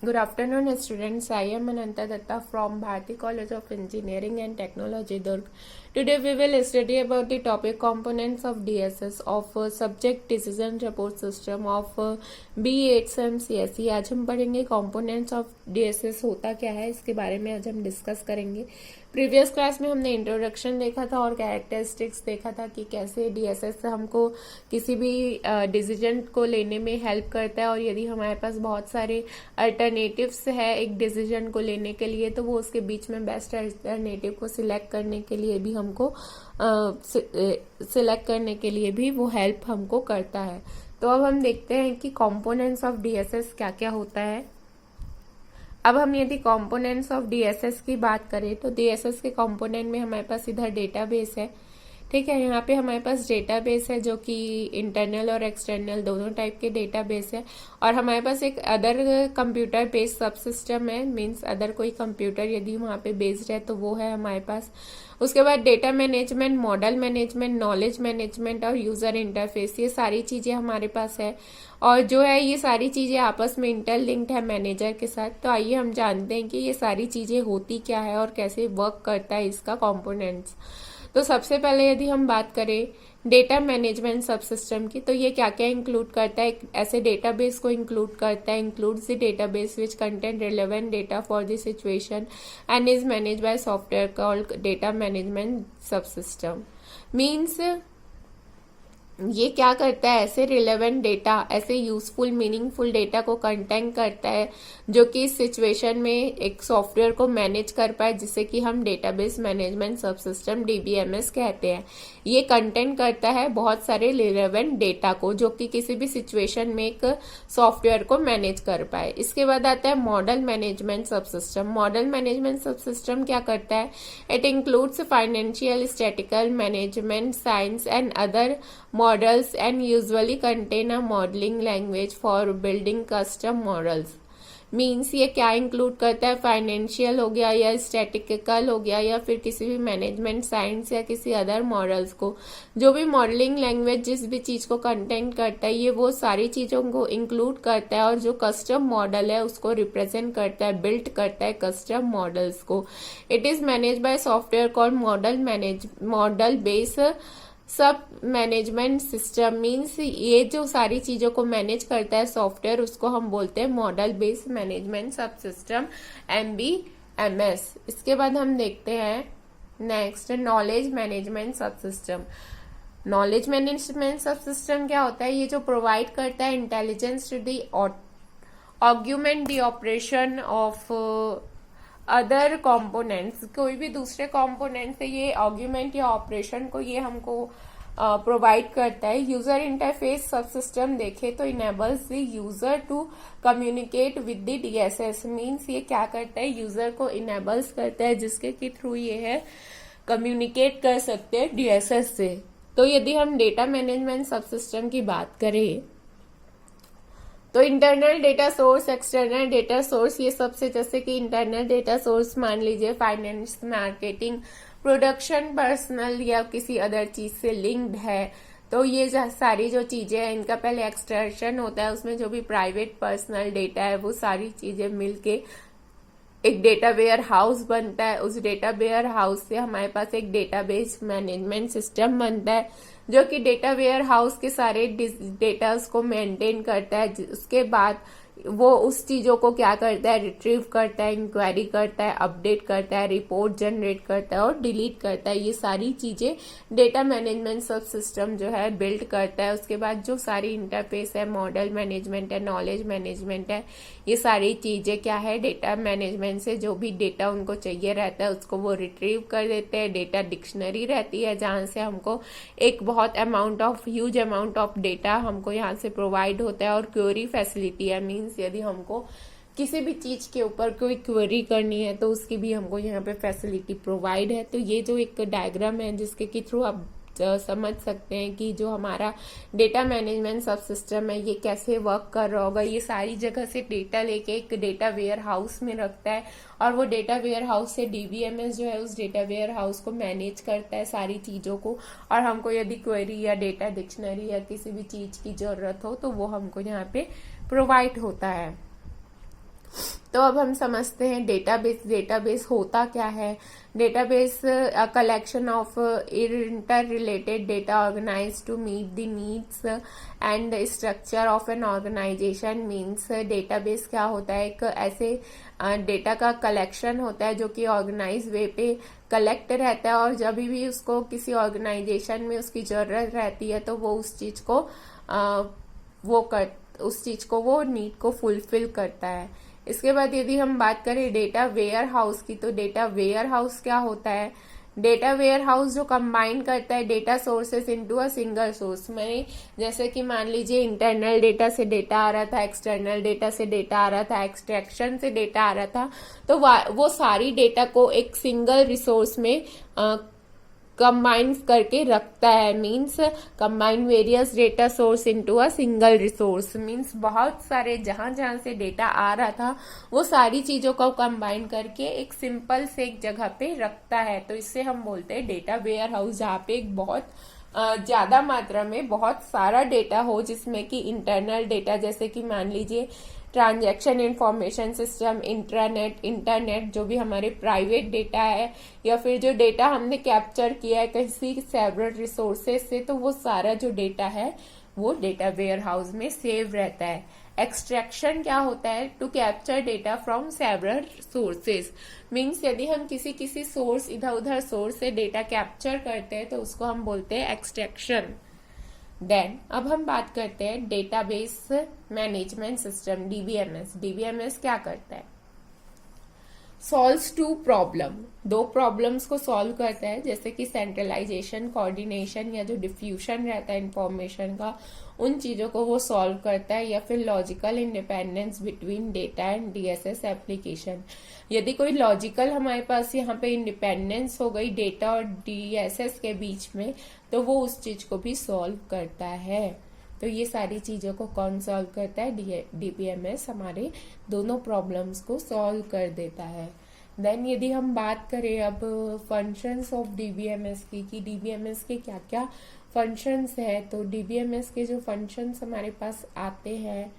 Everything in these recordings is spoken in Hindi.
Good afternoon, students. I am Ananta Datta from Bharati College of Engineering and Technology, Durg. Today we will study about the topic components of DSS of Subject Decision Support System of BE8 CSE. आज हम पढ़ेंगे components of DSS होता क्या है, इसके बारे में आज हम डिस्कस करेंगे. प्रीवियस क्लास में हमने इंट्रोडक्शन देखा था और कैरेक्टरिस्टिक्स देखा था कि कैसे DSS हमको किसी भी डिसीजन को लेने में हेल्प करता है, और यदि हमारे पास बहुत सारे अल्टरनेटिव्स है एक डिसीजन को लेने के लिए तो वो उसके बीच में बेस्ट अल्टरनेटिव को सिलेक्ट करने के लिए भी हमको सिलेक्ट करने के लिए भी वो हेल्प हमको करता है. तो अब हम देखते हैं कि कंपोनेंट्स ऑफ DSS क्या क्या होता है. अब हम यदि कंपोनेंट्स ऑफ DSS की बात करें तो DSS के कंपोनेंट में हमारे पास इधर डेटाबेस है. ठीक है, यहाँ पे हमारे पास डेटाबेस है जो कि इंटरनल और एक्सटर्नल दोनों टाइप के डेटाबेस है, और हमारे पास एक अदर कंप्यूटर बेस्ड सब सिस्टम है. मींस अदर कोई कंप्यूटर यदि वहाँ पे बेस्ड है तो वो है हमारे पास. उसके बाद data management, model management, knowledge management और यूजर इंटरफेस, ये सारी चीजें हमारे पास है. और जो है ये सारी चीजें आपस में इंटरलिंक्ड है मैनेजर के साथ. तो आइए हम जानते हैं कि ये सारी चीजें होती क्या है और कैसे वर्क करता है इसका कंपोनेंट्स. तो सबसे पहले यदि हम बात करें डेटा मैनेजमेंट सब सिस्टम की, तो ये क्या क्या इंक्लूड करता है. ऐसे डेटाबेस को इंक्लूड करता है. Includes the database which contain relevant data for the situation and is manage by software called data management sub system. Means ये क्या करता है, ऐसे रिलेवेंट डेटा, ऐसे यूजफुल मीनिंगफुल डेटा को कंटेन करता है जो कि इस सिचुएशन में एक सॉफ्टवेयर को मैनेज कर पाए, जिसे कि हम database management sub system DBMS कहते हैं. ये कंटेन करता है बहुत सारे रिलेवेंट डेटा को जो कि किसी भी सिचुएशन में एक सॉफ्टवेयर को मैनेज कर पाए. इसके बाद आता है model management sub system. Model management sub system क्या करता है, it includes financial, statistical, management science and other models and usually contain a modeling language for building custom models. Means ये क्या इंक्लूड करता है, फाइनेंशियल हो गया या स्टैटिकल हो गया या फिर किसी भी मैनेजमेंट साइंस या किसी अदर मॉडल्स को, जो भी मॉडलिंग लैंग्वेज जिस भी चीज को कंटेंट करता है ये वो सारी चीजों को इंक्लूड करता है, और जो कस्टम मॉडल है उसको रिप्रेजेंट करता है, बिल्ड करता है कस्टम मॉडल्स को. It is manage by software called model base सब मैनेजमेंट सिस्टम. मीन्स ये जो सारी चीजों को मैनेज करता है सॉफ्टवेयर उसको हम बोलते हैं model based management sub system MBMS. इसके बाद हम देखते हैं next knowledge management sub system. Knowledge management sub system क्या होता है, ये जो प्रोवाइड करता है intelligence to the augment the operation of other components. कोई भी दूसरे कंपोनेंट से ये आर्ग्यूमेंट या ऑपरेशन को ये हमको प्रोवाइड करता है. यूजर इंटरफेस सब सिस्टम देखे तो enables the user to communicate with the DSS. Means ये क्या करता है, यूजर को इनेबल्स करता है जिसके के थ्रू ये है कम्युनिकेट कर सकते हैं DSS से. तो यदि हम डेटा मैनेजमेंट सब सिस्टम की बात करें तो internal data source, external data source, ये सबसे, जैसे कि इंटरनल डेटा सोर्स मान लीजिए फाइनेंस, मार्केटिंग, प्रोडक्शन, पर्सनल या किसी अदर चीज से लिंक्ड है, तो ये सारी जो चीजें हैं इनका पहले एक्सट्रैक्शन होता है. उसमें जो भी प्राइवेट पर्सनल डेटा है वो सारी चीजें मिलके एक डेटा वेयर हाउस बनता है. उस डेटा वेयर हाउस से हमारे पास एक डेटाबेस मैनेजमेंट सिस्टम बनता है जो कि डेटा वेयर हाउस के सारे डेटा को मेंटेन करता है. उसके बाद वो उस चीजों को क्या करता है, रिट्रीव करता है, इंक्वायरी करता है, अपडेट करता है, रिपोर्ट जनरेट करता है और डिलीट करता है. ये सारी चीजें डेटा मैनेजमेंट सब सिस्टम जो है बिल्ड करता है. उसके बाद जो सारी इंटरफेस है, मॉडल मैनेजमेंट है, नॉलेज मैनेजमेंट है, ये सारी चीजें क्या है, डेटा मैनेजमेंट से जो भी डेटा उनको चाहिए रहता है उसको वो रिट्रीव कर देते हैं. डेटा डिक्शनरी रहती है जहां से हमको एक बहुत ह्यूज अमाउंट ऑफ डेटा हमको यहाँ से प्रोवाइड होता है. और क्वेरी फैसिलिटी है. मीन्स यदि हमको किसी भी चीज के ऊपर कोई क्वेरी करनी है तो उसकी भी हमको यहाँ पे फैसिलिटी प्रोवाइड है. तो ये जो एक डायग्राम है जिसके के थ्रू आप समझ सकते हैं कि जो हमारा डेटा मैनेजमेंट सब सिस्टम है ये कैसे वर्क कर रहा होगा. ये सारी जगह से डेटा लेके एक डेटा वेयर हाउस में रखता है, और वो डेटा वेयर हाउस से DBMS जो है उस डेटा वेयर हाउस को मैनेज करता है सारी चीजों को. और हमको यदि क्वेरी या डेटा डिक्शनरी या किसी भी चीज की जरूरत हो तो वो हमको यहाँ पे प्रोवाइड होता है. तो अब हम समझते हैं डेटाबेस। डेटाबेस होता क्या है? Database collection of inter related data organize to meet the needs and structure of an organization. Means database क्या होता है? एक ऐसे डेटा का कलेक्शन होता है जो कि ऑर्गेनाइज वे पे कलेक्ट रहता है, और जब भी उसको किसी ऑर्गेनाइजेशन में उसकी जरूरत रहती है तो वो उस चीज को वो नीड को फुलफिल करता है। इसके बाद यदि हम बात करें डेटा वेयर हाउस की, तो डेटा वेयर हाउस क्या होता है? डेटा वेयर हाउस जो कंबाइन करता है data sources into a single source. में जैसे कि मान लीजिए इंटरनल डेटा से डेटा आ रहा था, एक्सटर्नल डेटा से डेटा आ रहा था, एक्सट्रैक्शन से डेटा आ रहा था, तो वो सारी डेटा को एक सिंगल रिसोर्स में कंबाइन करके रखता है। Means combine various data source into a single resource. Means बहुत सारे जहां जहां से डेटा आ रहा था वो सारी चीजों को कंबाइन करके एक सिंपल से एक जगह पे रखता है। तो इससे हम बोलते हैं डेटा वेयर हाउस, जहाँ पे एक बहुत ज्यादा मात्रा में बहुत सारा डेटा हो, जिसमें कि इंटरनल डेटा जैसे कि मान लीजिए ट्रांजैक्शन इंफॉर्मेशन सिस्टम, इंटरनेट जो भी हमारे प्राइवेट डेटा है, या फिर जो डेटा हमने कैप्चर किया है किसी सेवरल रिसोर्सेज से, तो वो सारा जो डेटा है वो डेटा वेयर हाउस में सेव रहता है। एक्सट्रैक्शन क्या होता है? To capture data from several sources. Means यदि हम किसी सोर्स, इधर उधर सोर्स से डेटा कैप्चर करते हैं तो उसको हम बोलते हैं एक्सट्रैक्शन। देन अब हम बात करते हैं database management system, DBMS. DBMS क्या करता है? Solves two problem. दो प्रॉब्लम्स को सॉल्व करता है, जैसे कि सेंट्रलाइजेशन, कोऑर्डिनेशन या जो डिफ्यूजन रहता है इंफॉर्मेशन का, उन चीजों को वो सॉल्व करता है। या फिर logical independence between data and DSS application. यदि कोई लॉजिकल हमारे पास यहाँ पे इंडिपेंडेंस हो गई डेटा और डीएसएस के बीच में, तो वो उस चीज को भी सॉल्व करता है। तो ये सारी चीजों को कौन सॉल्व करता है? डीबीएमएस हमारे दोनों प्रॉब्लम्स को सॉल्व कर देता है। देन यदि हम बात करें अब फंक्शंस ऑफ डीबीएमएस की, कि डीबीएमएस के क्या क्या फंक्शंस है, तो डीबीएमएस के जो फंक्शंस हमारे पास आते हैं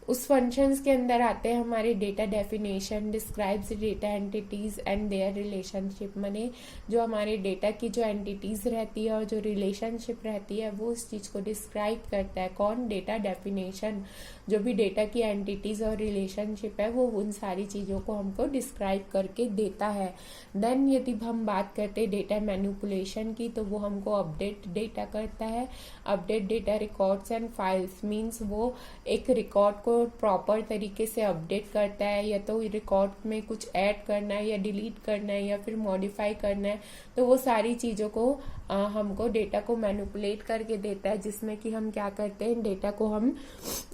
उस फंक्शंस के अंदर आते हैं हमारे data definition, describes data entities and their relationship. माने जो हमारे डेटा की जो एंटिटीज रहती है और जो रिलेशनशिप रहती है वो उस चीज को डिस्क्राइब करता है। कौन? Data definition. जो भी डेटा की एंटिटीज और रिलेशनशिप है वो उन सारी चीजों को हमको डिस्क्राइब करके देता है। देन यदि हम बात करते हैं डेटा मैनिपुलेशन की, तो वो हमको अपडेट डेटा करता है। Update data records and files. Means वो एक रिकॉर्ड को प्रॉपर तरीके से अपडेट करता है, या तो रिकॉर्ड में कुछ ऐड करना है या डिलीट करना है या फिर मॉडिफाई करना है, तो वो सारी चीजों को हमको डेटा को मैनिपुलेट करके देता है, जिसमें कि हम क्या करते हैं, डेटा को हम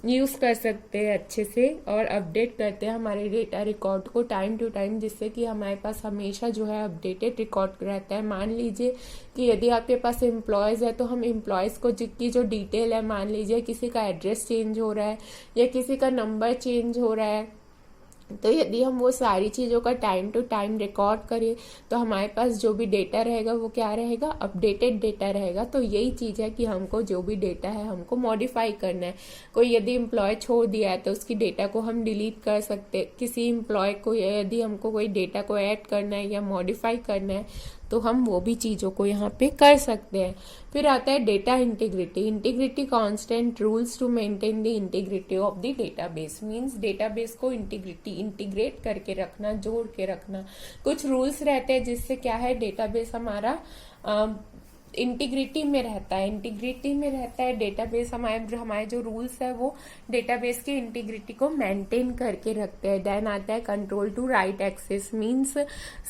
यूज कर सकते हैं अच्छे से और अपडेट करते हैं हमारे डेटा रिकॉर्ड को टाइम टू टाइम, जिससे कि हमारे पास हमेशा जो है अपडेटेड रिकॉर्ड रहता है। मान लीजिए कि यदि आपके पास एम्प्लॉयज है तो हम एम्प्लॉयज को की जो डिटेल है, मान लीजिए किसी का एड्रेस चेंज हो रहा है या किसी का नंबर चेंज हो रहा है, तो यदि हम वो सारी चीजों का टाइम टू टाइम रिकॉर्ड करें तो हमारे पास जो भी डेटा रहेगा वो क्या रहेगा, अपडेटेड डेटा रहेगा। तो यही चीज है कि हमको जो भी डेटा है हमको मॉडिफाई करना है। कोई यदि एम्प्लॉय छोड़ दिया है तो उसकी डेटा को हम डिलीट कर सकते हैं। किसी एम्प्लॉय को यदि हमको कोई डेटा को ऐड करना है या मॉडिफाई करना है तो हम वो भी चीजों को यहाँ पे कर सकते हैं। फिर आता है data integrity. Integrity constant rules to maintain the integrity of the database. Means database को इंटीग्रेट करके रखना, जोड़ के रखना। कुछ रूल्स रहते हैं जिससे क्या है, डेटाबेस हमारा इंटीग्रिटी में रहता है। इंटीग्रिटी में रहता है डेटाबेस, हमारे जो रूल्स है वो डेटाबेस की इंटीग्रिटी को मेंटेन करके रखते हैं। देन आता है control to right access. Means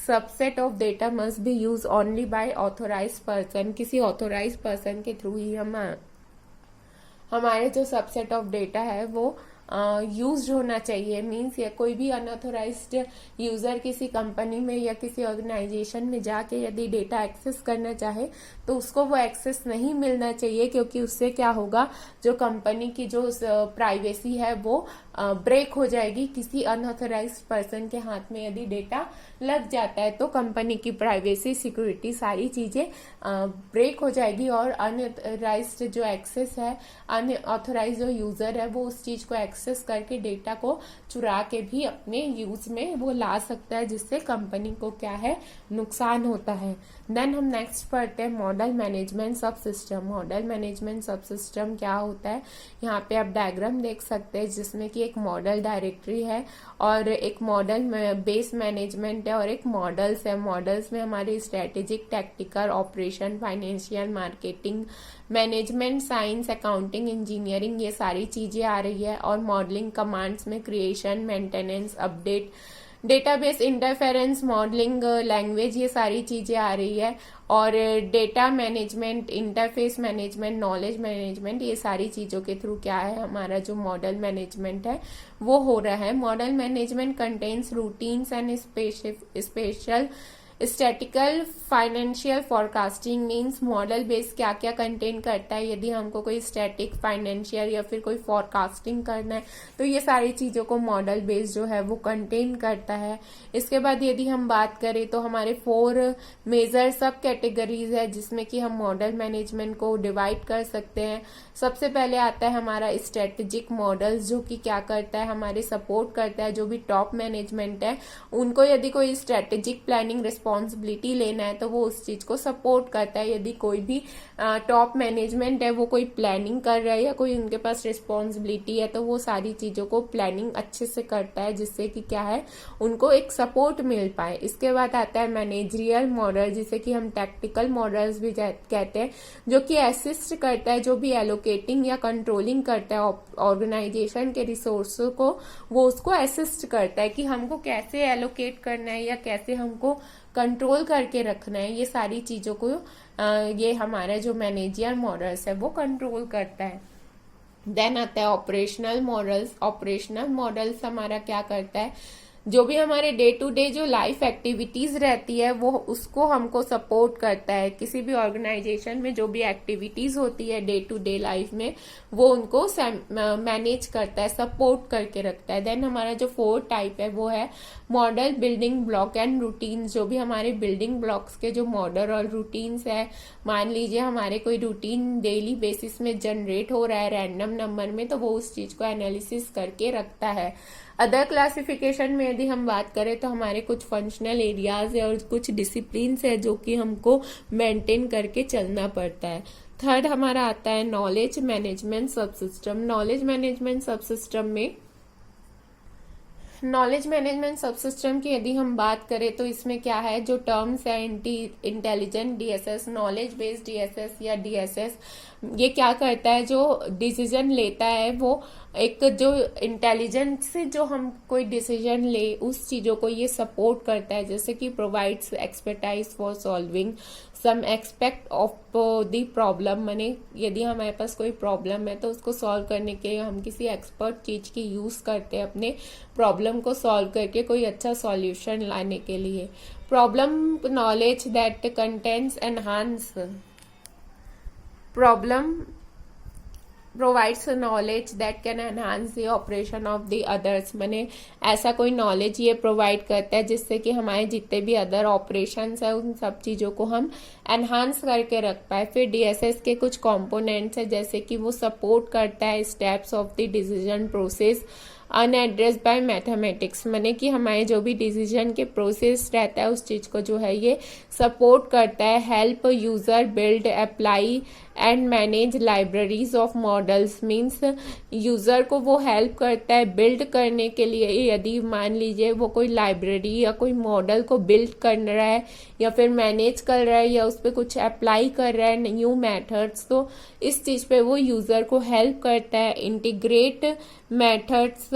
subset of data must be use only by authorized person. किसी ऑथोराइज्ड पर्सन के थ्रू ही हमारे जो सबसेट ऑफ डेटा है वो यूज होना चाहिए। मीन्स या कोई भी अनऑथोराइज्ड यूजर किसी कंपनी में या किसी ऑर्गेनाइजेशन में जाके यदि डेटा एक्सेस करना चाहे तो उसको वो एक्सेस नहीं मिलना चाहिए, क्योंकि उससे क्या होगा, जो कंपनी की जो प्राइवेसी है वो ब्रेक हो जाएगी किसी अनऑथराइज्ड पर्सन के हाथ में यदि डेटा लग जाता है, तो कंपनी की प्राइवेसी, सिक्योरिटी, सारी चीजें ब्रेक हो जाएगी और अनऑथराइज्ड जो एक्सेस है, अनऑथराइज्ड जो यूजर है, वो उस चीज को एक्सेस करके डेटा को चुरा के भी अपने यूज में वो ला सकता है, जिससे कंपनी को क्या है, नुकसान होता है। देन हम नेक्स्ट पढ़ते हैं model management sub system. Model management sub system क्या होता है, यहाँ पे आप डायग्राम देख सकते हैं जिसमें कि एक मॉडल डायरेक्टरी है और एक मॉडल बेस मैनेजमेंट है और एक मॉडल्स है। मॉडल्स में हमारे strategic, tactical, operation, financial, marketing, management, science, accounting, engineering, ये सारी चीजें आ रही है। और मॉडलिंग कमांड्स में creation, maintenance, update, database, interference, modelling language, ये सारी चीजें आ रही है। और data management, interface management, knowledge management, ये सारी चीजों के थ्रू क्या है, हमारा जो मॉडल मैनेजमेंट है वो हो रहा है। Model management contains routines and special statistical financial forecasting. Means model base क्या क्या कंटेन करता है, यदि हमको कोई स्टैटिक, फाइनेंशियल या फिर कोई फोरकास्टिंग करना है तो ये सारी चीजों को मॉडल बेस जो है वो कंटेन करता है। इसके बाद यदि हम बात करें तो हमारे 4 मेजर सब कैटेगरीज है जिसमें कि हम मॉडल मैनेजमेंट को डिवाइड कर सकते हैं। सबसे पहले आता है हमारा स्ट्रेटेजिक मॉडल्स, जो कि क्या करता है, हमारे सपोर्ट करता है जो भी टॉप मैनेजमेंट है उनको यदि कोई स्ट्रेटेजिक प्लानिंग रिस्पॉन्सिबिलिटी लेना है तो वो उस चीज को सपोर्ट करता है। यदि कोई भी टॉप मैनेजमेंट है वो कोई प्लानिंग कर रहा है या कोई उनके पास रिस्पॉन्सिबिलिटी है तो वो सारी चीजों को प्लानिंग अच्छे से करता है, जिससे कि क्या है, उनको एक सपोर्ट मिल पाए। इसके बाद आता है मैनेजरियल मॉडल, जिसे कि हम टैक्टिकल मॉडल्स भी कहते हैं, जो कि असिस्ट करता है, जो भी एलोकेटिंग या कंट्रोलिंग करता है ऑर्गेनाइजेशन के रिसोर्सों को, वो उसको असिस्ट करता है कि हमको कैसे एलोकेट करना है या कैसे हमको कंट्रोल करके रखना है। ये सारी चीजों को ये हमारा जो मैनेजर मॉडल्स है वो कंट्रोल करता है। देन आता है ऑपरेशनल मॉडल्स। ऑपरेशनल मॉडल्स हमारा क्या करता है, जो भी हमारे डे टू डे जो लाइफ एक्टिविटीज रहती है वो उसको हमको सपोर्ट करता है। किसी भी ऑर्गेनाइजेशन में जो भी एक्टिविटीज होती है डे टू डे लाइफ में वो उनको मैनेज करता है, सपोर्ट करके रखता है। देन हमारा जो 4th टाइप है वो है model, building block and routine. जो भी हमारे बिल्डिंग ब्लॉक्स के जो मॉडल और रूटीन्स है, मान लीजिए हमारे कोई रूटीन डेली बेसिस में जनरेट हो रहा है रैंडम नंबर में, तो वो उस चीज को एनालिसिस करके रखता है। अदर क्लासिफिकेशन में यदि हम बात करें तो हमारे कुछ फंक्शनल एरियाज है और कुछ डिसिप्लिन है जो कि हमको मेंटेन करके चलना पड़ता है। 3rd हमारा आता है knowledge management sub system. Knowledge management sub system में नॉलेज मैनेजमेंट सब सिस्टम की यदि हम बात करें तो इसमें क्या है, जो टर्म्स है intelligent DSS, knowledge based DSS या डीएसएस, ये क्या करता है, जो डिसीजन लेता है वो एक जो इंटेलिजेंट से जो हम कोई डिसीजन ले उस चीजों को ये सपोर्ट करता है, जैसे कि provides expertise for solving some expect of the problem. माने यदि हमारे पास कोई प्रॉब्लम है तो उसको सॉल्व करने के लिए हम किसी एक्सपर्ट चीज की यूज करते हैं अपने प्रॉब्लम को सॉल्व करके कोई अच्छा सॉल्यूशन लाने के लिए। Problem knowledge that contents enhance problem provides knowledge that can enhance the operation of the others. मैंने ऐसा कोई नॉलेज ये प्रोवाइड करता है जिससे कि हमारे जितने भी अदर ऑपरेशंस है उन सब चीजों को हम एनहांस करके रख पाए। फिर डीएसएस के कुछ कंपोनेंट्स है, जैसे कि वो सपोर्ट करता है steps of the decision process unaddressed by mathematics. माने कि हमारे जो भी डिसीजन के प्रोसेस रहता है उस चीज को जो है ये सपोर्ट करता है। Help user build, apply and manage libraries of models. Means user को वो हेल्प करता है बिल्ड करने के लिए। यदि मान लीजिए वो कोई लाइब्रेरी या कोई मॉडल को बिल्ड कर रहा है या फिर मैनेज कर रहा है या उस पर कुछ अप्लाई कर रहा है न्यू मेथड्स, तो इस चीज पे वो यूजर को हेल्प करता है। Integrate methods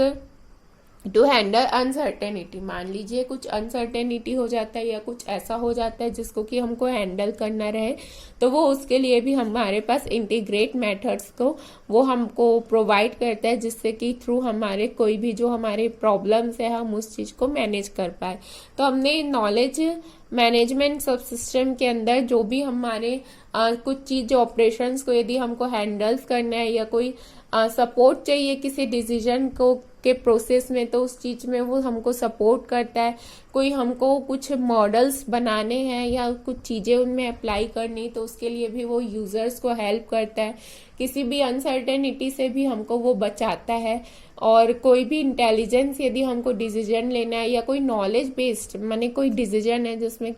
to handle uncertainty. मान लीजिए कुछ अनसर्टेनिटी हो जाता है या कुछ ऐसा हो जाता है जिसको कि हमको हैंडल करना रहे, तो वो उसके लिए भी हमारे पास इंटीग्रेट मेथड्स को वो हमको प्रोवाइड करता है, जिससे कि थ्रू हमारे कोई भी जो हमारे प्रॉब्लम्स है हम उस चीज को मैनेज कर पाए। तो हमने नॉलेज मैनेजमेंट सब सिस्टम के अंदर जो भी हमारे कुछ चीज ऑपरेशंस को यदि हमको हैंडल्स करना है या कोई सपोर्ट चाहिए किसी डिसीजन को के प्रोसेस में, तो उस चीज में वो हमको सपोर्ट करता है। कोई हमको कुछ मॉडल्स बनाने हैं या कुछ चीजें उनमें अप्लाई करनी, तो उसके लिए भी वो यूजर्स को हेल्प करता है। किसी भी अनसर्टेनिटी से भी हमको वो बचाता है। और कोई भी इंटेलिजेंस यदि हमको डिसीजन लेना है, या कोई नॉलेज बेस्ड माने कोई डिसीजन है जिसमें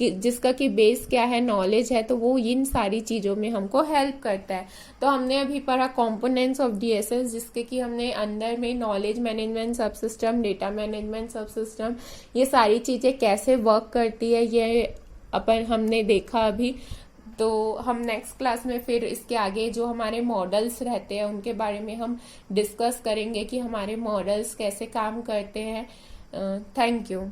जिसका कि बेस क्या है, नॉलेज है, तो वो इन सारी चीजों में हमको हेल्प करता है। तो हमने अभी पढ़ा कंपोनेंट्स ऑफ डीएसएस, जिसके कि हमने अंदर में knowledge management sub system, data management sub system, ये सारी चीजें कैसे वर्क करती है ये अपन हमने देखा अभी। तो हम नेक्स्ट क्लास में फिर इसके आगे जो हमारे मॉडल्स रहते हैं उनके बारे में हम डिस्कस करेंगे कि हमारे मॉडल्स कैसे काम करते हैं। Thank you.